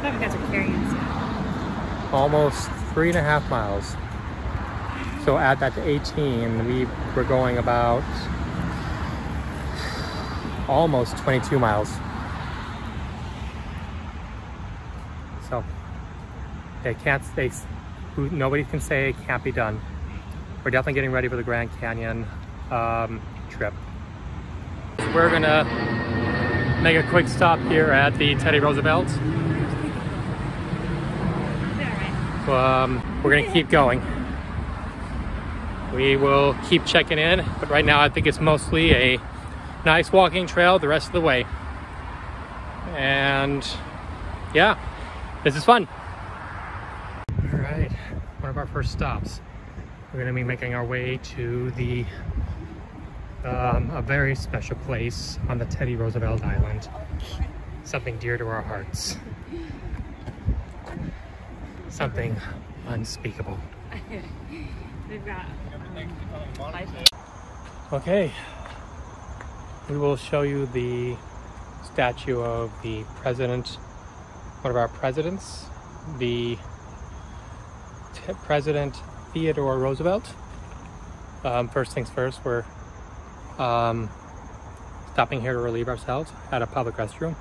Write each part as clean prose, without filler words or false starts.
what you guys are carrying stuff. Almost 3.5 miles. So add that to 18, we were going about almost 22 miles. So nobody can say it can't be done. We're definitely getting ready for the Grand Canyon trip. We're gonna make a quick stop here at the Teddy Roosevelt. We're gonna keep going. We will keep checking in, but right now I think it's mostly a nice walking trail the rest of the way. And yeah, this is fun. All right, one of our first stops. We're gonna be making our way to the a very special place on the Teddy Roosevelt Island. Something dear to our hearts. Something unspeakable. We've got okay, we will show you the statue of the president, one of our presidents, the President Theodore Roosevelt. First things first, we're stopping here to relieve ourselves at a public restroom.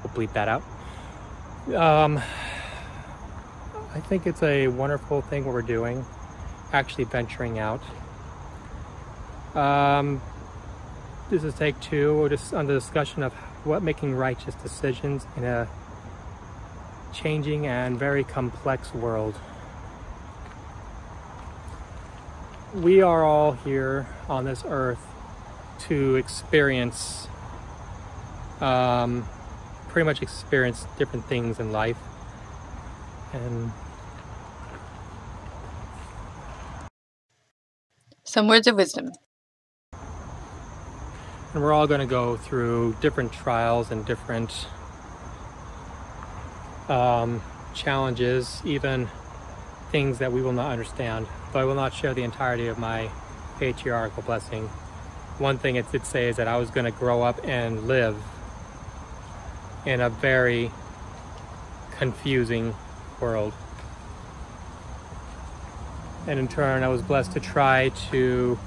We'll bleep that out. I think it's a wonderful thing what we're doing, actually venturing out. This is take 2, just on the discussion of what making righteous decisions in a changing and very complex world. We are all here on this earth to experience, pretty much experience different things in life. And some words of wisdom. And we're all going to go through different trials and different challenges, even things that we will not understand. But I will not share the entirety of my patriarchal blessing. One thing it did say is that I was going to grow up and live in a very confusing world. And in turn, I was blessed to try to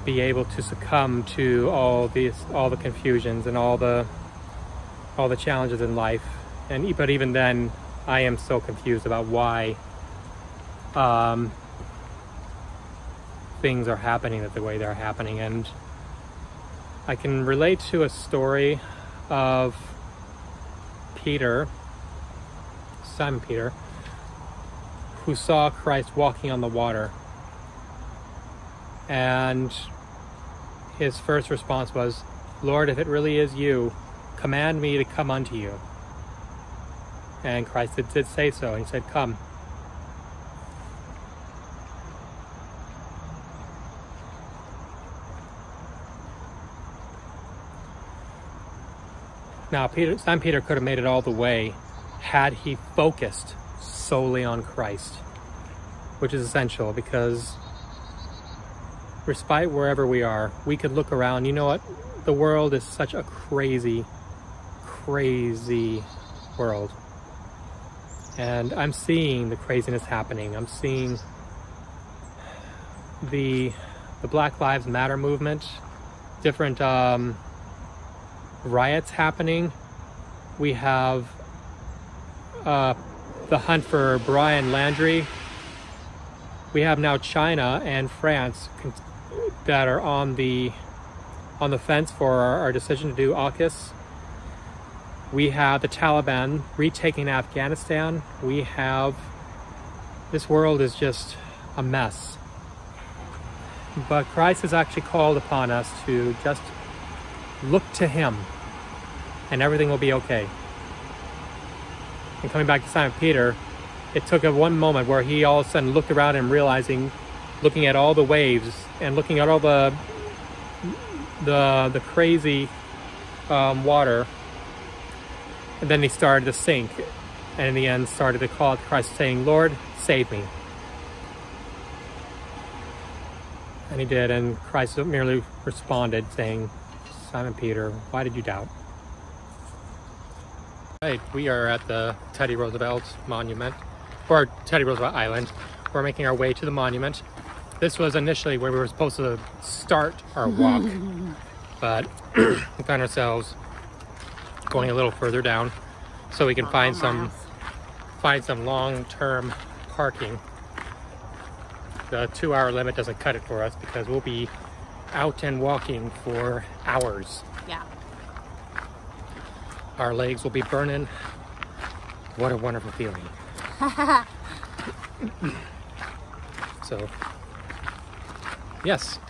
be able to succumb to all the confusions and all the challenges in life. But even then, I am so confused about why things are happening the way they're happening. And I can relate to a story of Simon Peter, who saw Christ walking on the water. And his first response was, "Lord, if it really is you, command me to come unto you." And Christ did say so. He said, "Come." Now, Simon Peter could have made it all the way had he focused solely on Christ, which is essential, because despite wherever we are, we could look around. You know what? The world is such a crazy, crazy world. And I'm seeing the craziness happening. I'm seeing the Black Lives Matter movement, different riots happening. We have the hunt for Brian Landry. We have now China and France that are on the fence for our decision to do AUKUS. We have the Taliban retaking Afghanistan. This world is just a mess. But Christ has actually called upon us to just look to Him, and everything will be okay. And coming back to Simon Peter, it took one moment where he all of a sudden looked around and looking at all the waves and looking at all the crazy water, and then he started to sink, and in the end started to call out to Christ, saying, "Lord, save me." And he did, and Christ merely responded, saying, "Simon Peter, why did you doubt?" Right, we are at the Teddy Roosevelt Monument, or Teddy Roosevelt Island. We're making our way to the monument. This was initially where we were supposed to start our walk, but we found ourselves going a little further down so we can find some long-term parking. The 2-hour limit doesn't cut it for us because we'll be out and walking for hours. Yeah. Our legs will be burning. What a wonderful feeling. So, yes.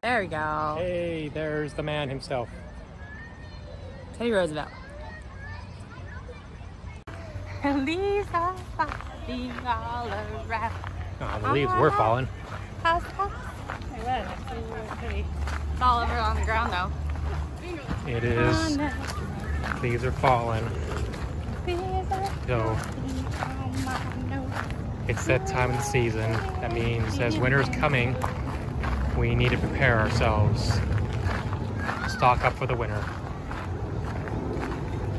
There we go. Hey, there's the man himself. Teddy Roosevelt. Leaves are falling all around. Oh, the leaves were falling. It's all over on the ground though. It is. Leaves are falling. So, it's that time of the season. That means as winter's coming, we need to prepare ourselves. Stock up for the winter.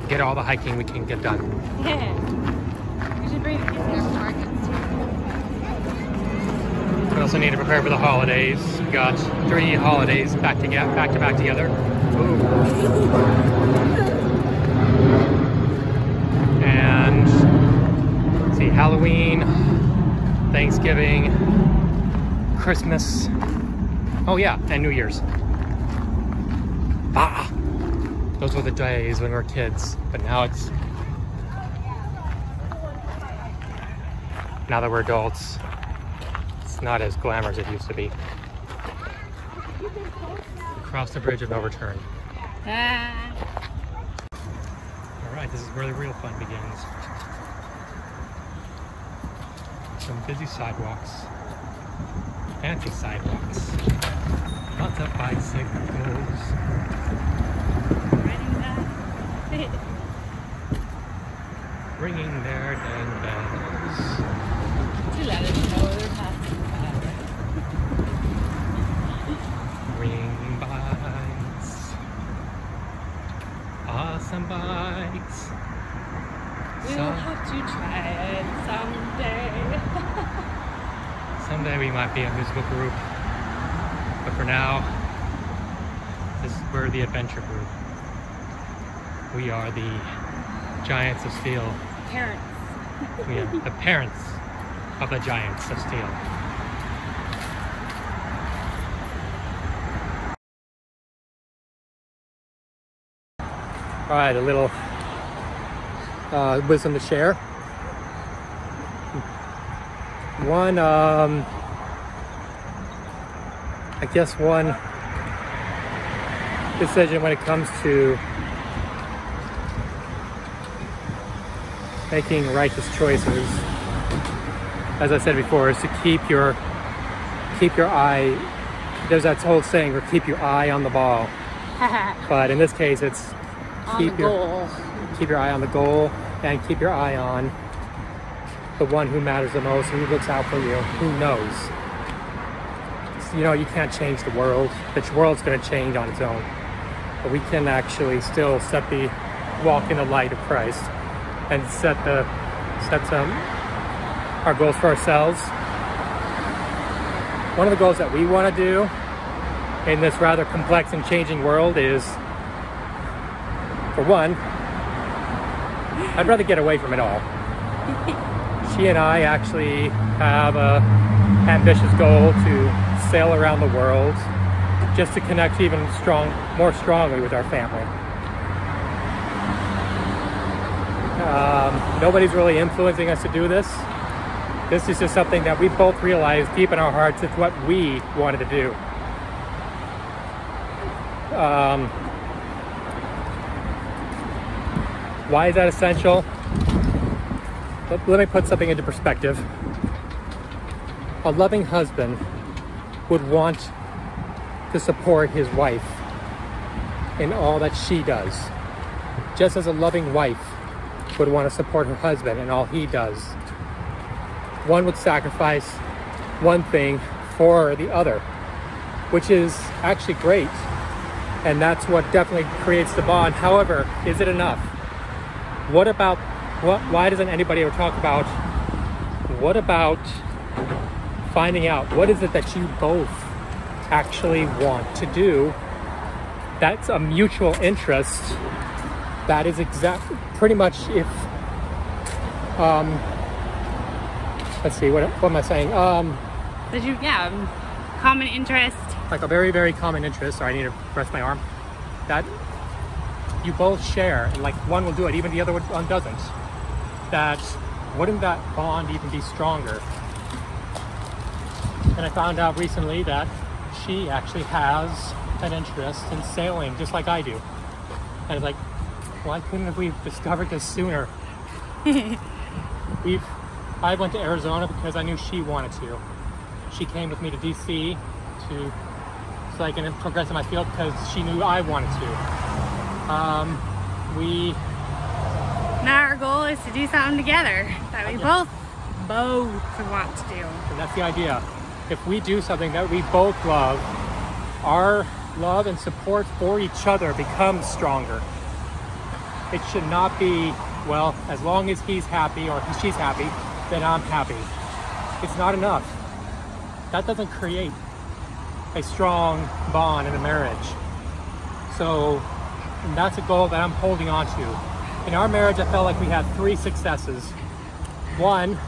Get all the hiking we can get done. Yeah. We should bring the kids there for markets too. We also need to prepare for the holidays. We've got 3 holidays back to back together. Ooh. And let's see, Halloween, Thanksgiving, Christmas. Oh yeah, and New Year's. Ah, those were the days when we were kids, but now that we're adults, it's not as glamorous as it used to be. Across the bridge of no return. Alright, this is where the real fun begins. Some busy sidewalks. Fancy sidewalks. Lots of bicycles. Ringing their dang bells. To let us know they're passing by. Ringing bikes. Awesome bikes. We'll have to try it someday. Someday we might be a musical group. But for now, we're the adventure group. We are the Giants of Steel. Parents. We are the parents of the Giants of Steel. All right, a little wisdom to share. One, I guess one decision when it comes to making righteous choices, as I said before, is to keep your eye. There's that old saying, or keep your eye on the ball. But in this case, it's keep your eye on the goal and keep your eye on the one who matters the most, who looks out for you, who knows. You know, you can't change the world. The world's going to change on its own. But we can actually still walk in the light of Christ and set our goals for ourselves. One of the goals that we want to do in this rather complex and changing world is, for one, I'd rather get away from it all. She and I actually have a ambitious goal to sail around the world just to connect even more strongly with our family. Nobody's really influencing us to do this. This is just something that we both realize deep in our hearts it's what we wanted to do. Why is that essential? Let me put something into perspective. A loving husband would want to support his wife in all that she does, just as a loving wife would want to support her husband in all he does. One would sacrifice one thing for the other, which is actually great, and that's what definitely creates the bond. However, is it enough? why doesn't anybody ever talk about, what about finding out what is it that you both actually want to do? That's a mutual interest. That is pretty much if, let's see, what am I saying? Common interest. Like a very, very common interest. Sorry, I need to rest my arm. That you both share, and like one will do it, even the other one doesn't. That, wouldn't that bond even be stronger? And I found out recently that she actually has an interest in sailing, just like I do. And it's like, why couldn't we have discovered this sooner? I went to Arizona because I knew she wanted to. She came with me to DC so I can progress in my field because she knew I wanted to. Now our goal is to do something together that we both want to do. And that's the idea. If we do something that we both love, our love and support for each other becomes stronger. It should not be, well, as long as he's happy or she's happy, then I'm happy. It's not enough. That doesn't create a strong bond in a marriage. So that's a goal that I'm holding on to. In our marriage, I felt like we had 3 successes. One,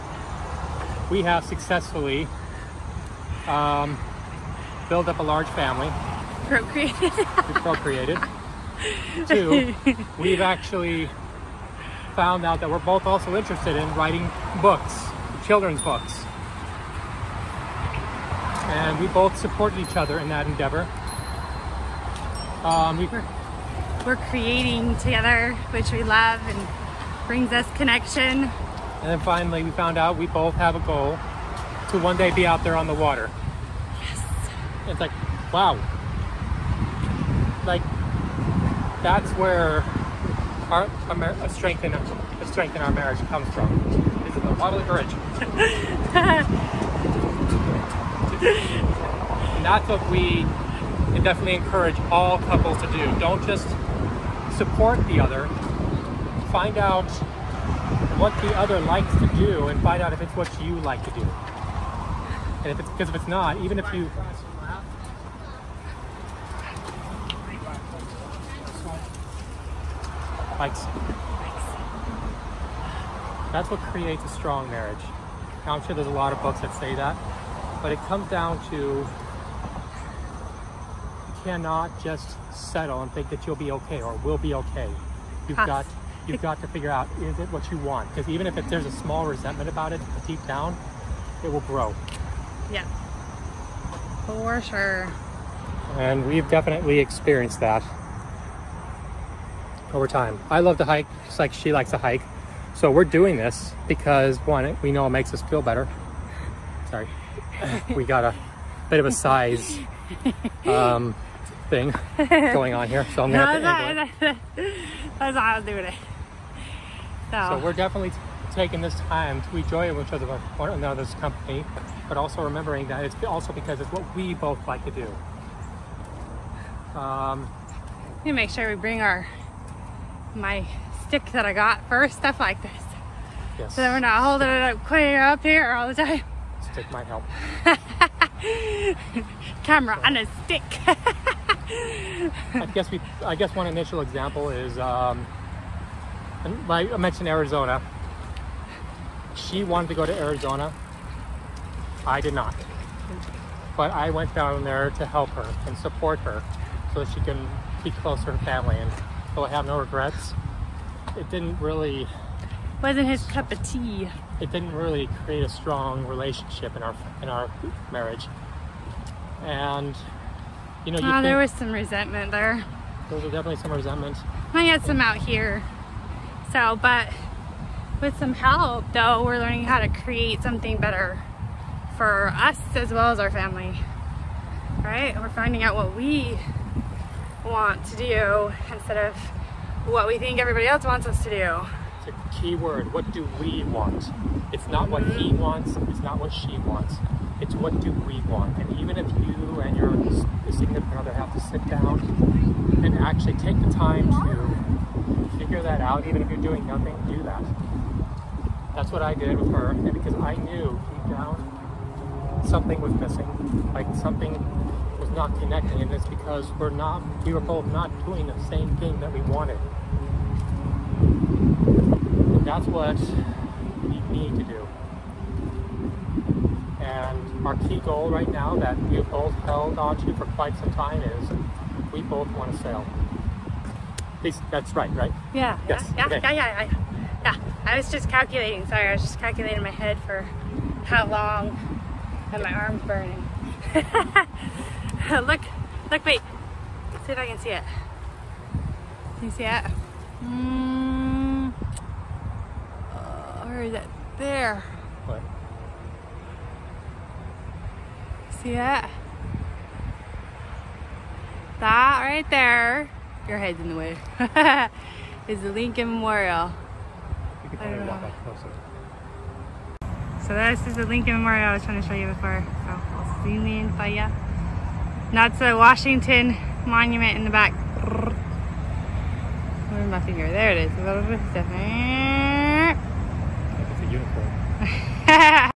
we have successfully built up a large family. Procreated. 2, we've actually found out that we're both also interested in writing books, children's books. And we both supported each other in that endeavor. We're creating together, which we love and brings us connection. And then finally, we found out we both have a goal to one day be out there on the water. Yes. It's like, wow. Like, that's where a strength in our marriage comes from. This is the Waterloo Bridge. And that's what we definitely encourage all couples to do. Don't just support the other. Find out what the other likes to do and find out if it's what you like to do. And because if it's not, even if you... That's what creates a strong marriage. Now, I'm sure there's a lot of books that say that, but it comes down to you cannot just settle and think that you'll be okay or will be okay. You've got to figure out, is it what you want? Because even if there's a small resentment about it, deep down, it will grow. Yeah, for sure. And we've definitely experienced that over time. I love to hike, just like she likes to hike. So we're doing this because, one, we know it makes us feel better. Sorry. We got a bit of a size thing going on here, so I'm going to have to angle it. That's how I was doing it. So we're definitely taking this time to enjoy each other, one another's company, but also remembering that it's also because it's what we both like to do. We make sure we bring my stick that I got for stuff like this. Yes. So that we're not holding it up clear up here all the time. Stick might help. Camera on a stick. I guess one initial example is I mentioned Arizona. She wanted to go to Arizona. I did not. But I went down there to help her and support her so that she can be closer to her family. And though I have no regrets, it didn't really... Wasn't his cup of tea. It didn't really create a strong relationship in our marriage. And, you know... there was some resentment there. There was definitely some resentment. I had some out here. So, but with some help, though, we're learning how to create something better for us as well as our family. Right? We're finding out what we want to do instead of what we think everybody else wants us to do. It's a key word. What do we want? It's not what he wants. It's not what she wants. It's what do we want. And even if you and your significant other have to sit down and actually take the time to figure figure that out, even if you're doing nothing, do that. That's what I did with her, and because I knew deep down something was missing, like something was not connecting, and it's because we were both not doing the same thing that we wanted. And that's what we need to do. And our key goal right now that we've both held on to for quite some time is we both want to sail. At least that's right? Yeah. Yes. Yeah. Okay. Yeah. I was just calculating. Sorry, I was just calculating in my head for how long, and my arm's burning. Look, wait. See if I can see it. Can you see it? Where is it? There. What? See it? That right there, your head's in the way, is the Lincoln Memorial. You could probably walk up closer. So this is the Lincoln Memorial I was trying to show you before. So I'll zoom in for you. That's the Washington Monument in the back. Where's my finger? There it is. It's a unicorn.